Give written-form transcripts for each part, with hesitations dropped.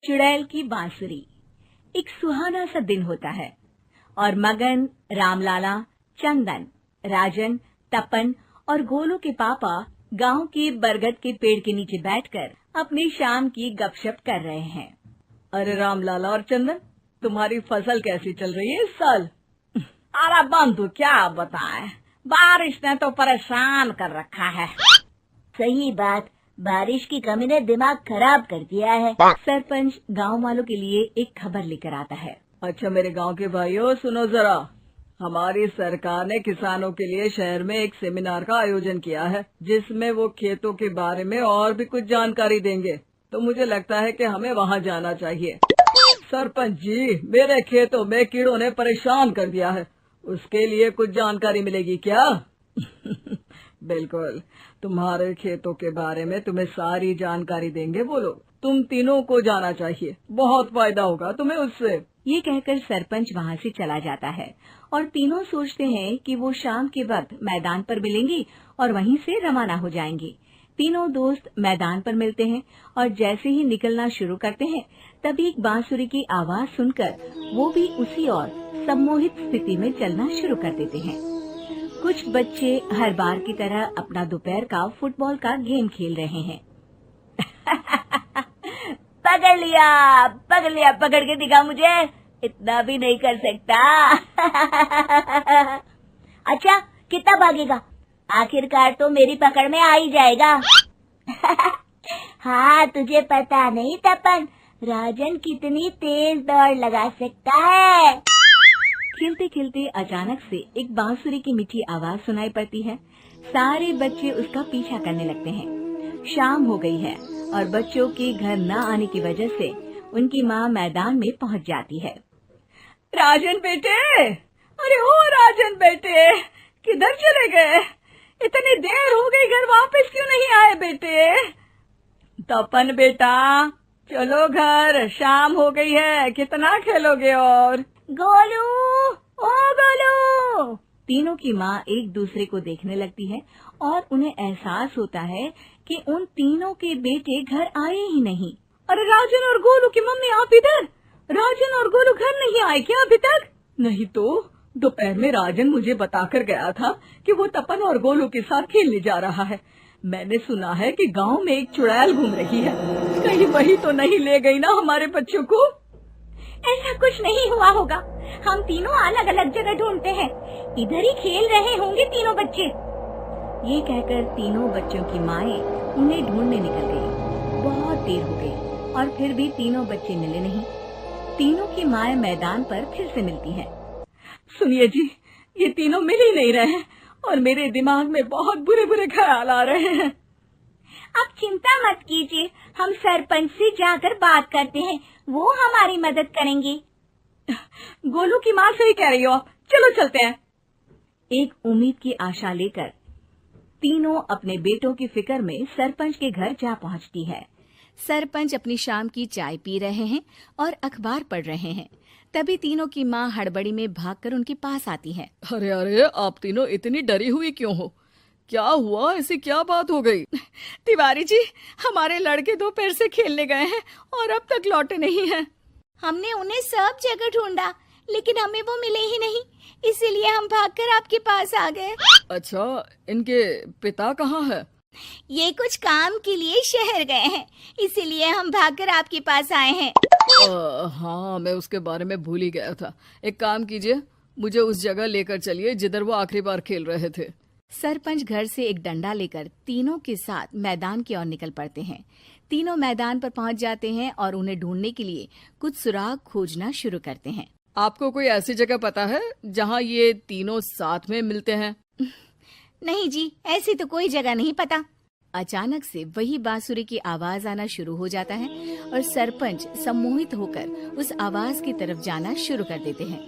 चुड़ैल की बांसुरी। एक सुहाना सा दिन होता है और मगन, रामलाला, चंदन, राजन, तपन और गोलू के पापा गांव के बरगद के पेड़ के नीचे बैठकर अपनी शाम की गपशप कर रहे हैं। अरे रामलाला और चंदन, तुम्हारी फसल कैसी चल रही है इस साल? अरे बंधु, क्या बताएं, बारिश ने तो परेशान कर रखा है। सही बात, बारिश की कमी ने दिमाग खराब कर दिया है। सरपंच गांव वालों के लिए एक खबर लेकर आता है। अच्छा मेरे गांव के भाइयों, सुनो जरा। हमारी सरकार ने किसानों के लिए शहर में एक सेमिनार का आयोजन किया है, जिसमें वो खेतों के बारे में और भी कुछ जानकारी देंगे। तो मुझे लगता है कि हमें वहां जाना चाहिए। सरपंच जी, मेरे खेतों में कीड़ों ने परेशान कर दिया है, उसके लिए कुछ जानकारी मिलेगी क्या? बिल्कुल, तुम्हारे खेतों के बारे में तुम्हें सारी जानकारी देंगे वो लोग। तुम तीनों को जाना चाहिए, बहुत फायदा होगा तुम्हें उससे। ये कहकर सरपंच वहाँ से चला जाता है और तीनों सोचते हैं कि वो शाम के वक्त मैदान पर मिलेंगे और वहीं से रवाना हो जाएंगे। तीनों दोस्त मैदान पर मिलते हैं और जैसे ही निकलना शुरू करते हैं तभी एक बांसुरी की आवाज सुनकर वो भी उसी ओर सम्मोहित स्थिति में चलना शुरू कर देते हैं। कुछ बच्चे हर बार की तरह अपना दोपहर का फुटबॉल का गेम खेल रहे हैं। पकड़ लिया, पकड़ के दिखा मुझे, इतना भी नहीं कर सकता। अच्छा, कितना भागेगा? आखिरकार तो मेरी पकड़ में आ ही जाएगा। हाँ, तुझे पता नहीं तपन, राजन कितनी तेज दौड़ लगा सकता है। खेलते खेलते अचानक से एक बांसुरी की मीठी आवाज सुनाई पड़ती है। सारे बच्चे उसका पीछा करने लगते हैं। शाम हो गई है और बच्चों के घर न आने की वजह से उनकी माँ मैदान में पहुँच जाती है। राजन बेटे, अरे ओ राजन बेटे, किधर चले गए? इतनी देर हो गई, घर वापस क्यों नहीं आए बेटे? तपन बेटा, चलो घर, शाम हो गई है, कितना खेलोगे? और गोलू, ओ गोलू! तीनों की माँ एक दूसरे को देखने लगती है और उन्हें एहसास होता है कि उन तीनों के बेटे घर आए ही नहीं। अरे राजन और गोलू की मम्मी, आप इधर? राजन और गोलू घर नहीं आए क्या अभी तक? नहीं तो दोपहर में राजन मुझे बताकर गया था कि वो तपन और गोलू के साथ खेलने जा रहा है। मैंने सुना है कि गांव में एक चुड़ैल घूम रही है, कहीं वही तो नहीं ले गई ना हमारे बच्चों को? ऐसा कुछ नहीं हुआ होगा, हम तीनों अलग अलग जगह ढूंढते हैं, इधर ही खेल रहे होंगे तीनों बच्चे। ये कहकर तीनों बच्चों की माएं उन्हें ढूंढने निकल गई। बहुत देर हो गई और फिर भी तीनों बच्चे मिले नहीं। तीनों की माएं मैदान पर फिर से मिलती हैं। सुनिए जी, ये तीनों मिल ही नहीं रहे हैं और मेरे दिमाग में बहुत बुरे बुरे ख्याल आ रहे हैं। आप चिंता मत कीजिए, हम सरपंच से जाकर बात करते हैं, वो हमारी मदद करेंगे। गोलू की माँ सही कह रही हो, चलो चलते हैं। एक उम्मीद की आशा लेकर तीनों अपने बेटों की फिक्र में सरपंच के घर जा पहुंचती है। सरपंच अपनी शाम की चाय पी रहे हैं और अखबार पढ़ रहे हैं। तभी तीनों की माँ हड़बड़ी में भागकर उनके पास आती है। अरे अरे, आप तीनों इतनी डरी हुई क्यों हो? क्या हुआ? ऐसी क्या बात हो गई? तिवारी जी, हमारे लड़के दोपहर से खेलने गए हैं और अब तक लौटे नहीं हैं। हमने उन्हें सब जगह ढूंढा, लेकिन हमें वो मिले ही नहीं, इसीलिए हम भागकर आपके पास आ गए। अच्छा, इनके पिता कहाँ है? ये कुछ काम के लिए शहर गए हैं, इसीलिए हम भागकर आपके पास आए हैं। हाँ, मैं उसके बारे में भूल ही गया था। एक काम कीजिए, मुझे उस जगह लेकर चलिए जिधर वो आखिरी बार खेल रहे थे। सरपंच घर से एक डंडा लेकर तीनों के साथ मैदान की ओर निकल पड़ते हैं। तीनों मैदान पर पहुंच जाते हैं और उन्हें ढूंढने के लिए कुछ सुराग खोजना शुरू करते हैं। आपको कोई ऐसी जगह पता है जहां ये तीनों साथ में मिलते हैं? नहीं जी, ऐसी तो कोई जगह नहीं पता। अचानक से वही बांसुरी की आवाज आना शुरू हो जाता है और सरपंच सम्मोहित होकर उस आवाज की तरफ जाना शुरू कर देते हैं।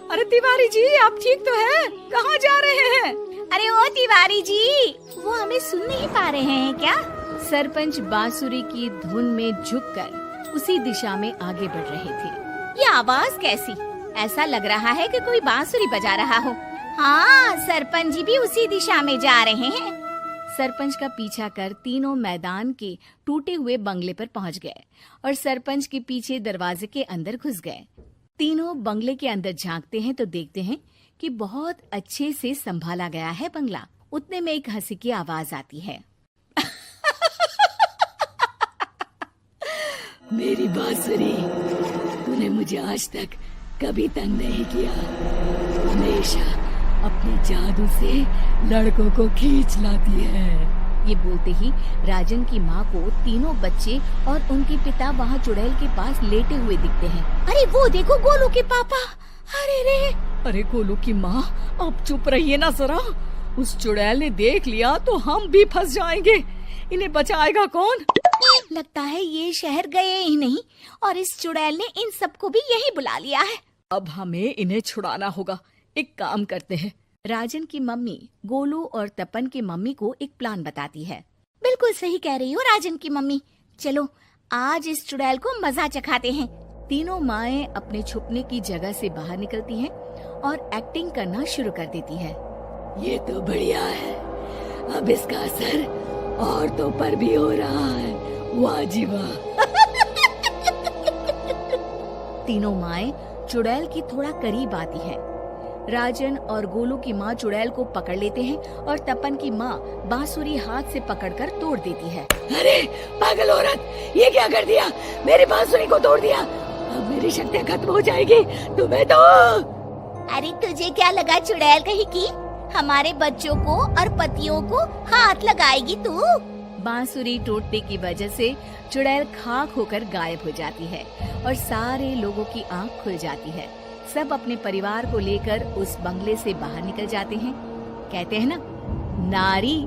अरे तिवारी जी, आप ठीक तो हैं? कहाँ जा रहे हैं? अरे ओ तिवारी जी, वो हमें सुन नहीं पा रहे हैं क्या? सरपंच बांसुरी की धुन में झुककर उसी दिशा में आगे बढ़ रहे थे। ये आवाज कैसी? ऐसा लग रहा है कि कोई बांसुरी बजा रहा हो। हाँ, सरपंच जी भी उसी दिशा में जा रहे हैं। सरपंच का पीछा कर तीनों मैदान के टूटे हुए बंगले पर पहुंच गए और सरपंच के पीछे दरवाजे के अंदर घुस गए। तीनों बंगले के अंदर झांकते हैं तो देखते हैं कि बहुत अच्छे से संभाला गया है बंगला। उतने में एक हंसी की आवाज आती है। मेरी बांसुरी, तूने मुझे आज तक कभी तंग नहीं किया। हमेशा अपने जादू से लड़कों को खींच लाती है। ये बोलते ही राजन की माँ को तीनों बच्चे और उनके पिता वहाँ चुड़ैल के पास लेटे हुए दिखते हैं। अरे वो देखो गोलू के पापा। अरे रे। अरे गोलू की माँ, आप चुप रहिए ना जरा। उस चुड़ैल ने देख लिया तो हम भी फंस जाएंगे। इन्हें बचाएगा कौन? लगता है ये शहर गए ही नहीं और इस चुड़ैल ने इन सबको भी यही बुला लिया है। अब हमें इन्हें छुड़ाना होगा। एक काम करते हैं। राजन की मम्मी गोलू और तपन की मम्मी को एक प्लान बताती है। बिल्कुल सही कह रही हो राजन की मम्मी। चलो आज इस चुड़ैल को मजा चखाते हैं। तीनों माएं अपने छुपने की जगह से बाहर निकलती हैं और एक्टिंग करना शुरू कर देती है। ये तो बढ़िया है। अब इसका असर औरतों पर भी हो रहा है। वाह जी वाह। तीनों माएं चुड़ैल की थोड़ा करीब आती है। राजन और गोलू की माँ चुड़ैल को पकड़ लेते हैं और तपन की माँ बांसुरी हाथ से पकड़कर तोड़ देती है। अरे पागल औरत, ये क्या कर दिया? मेरी बांसुरी को तोड़ दिया। अब मेरी शक्तियाँ खत्म हो जाएगी। तुम्हें तो अरे तुझे क्या लगा चुड़ैल कहीं की हमारे बच्चों को और पतियों को हाथ लगाएगी तू? बांसुरी टूटने की वजह से चुड़ैल खाक होकर गायब हो जाती है और सारे लोगों की आंख खुल जाती है। सब अपने परिवार को लेकर उस बंगले से बाहर निकल जाते हैं। कहते हैं ना, नारी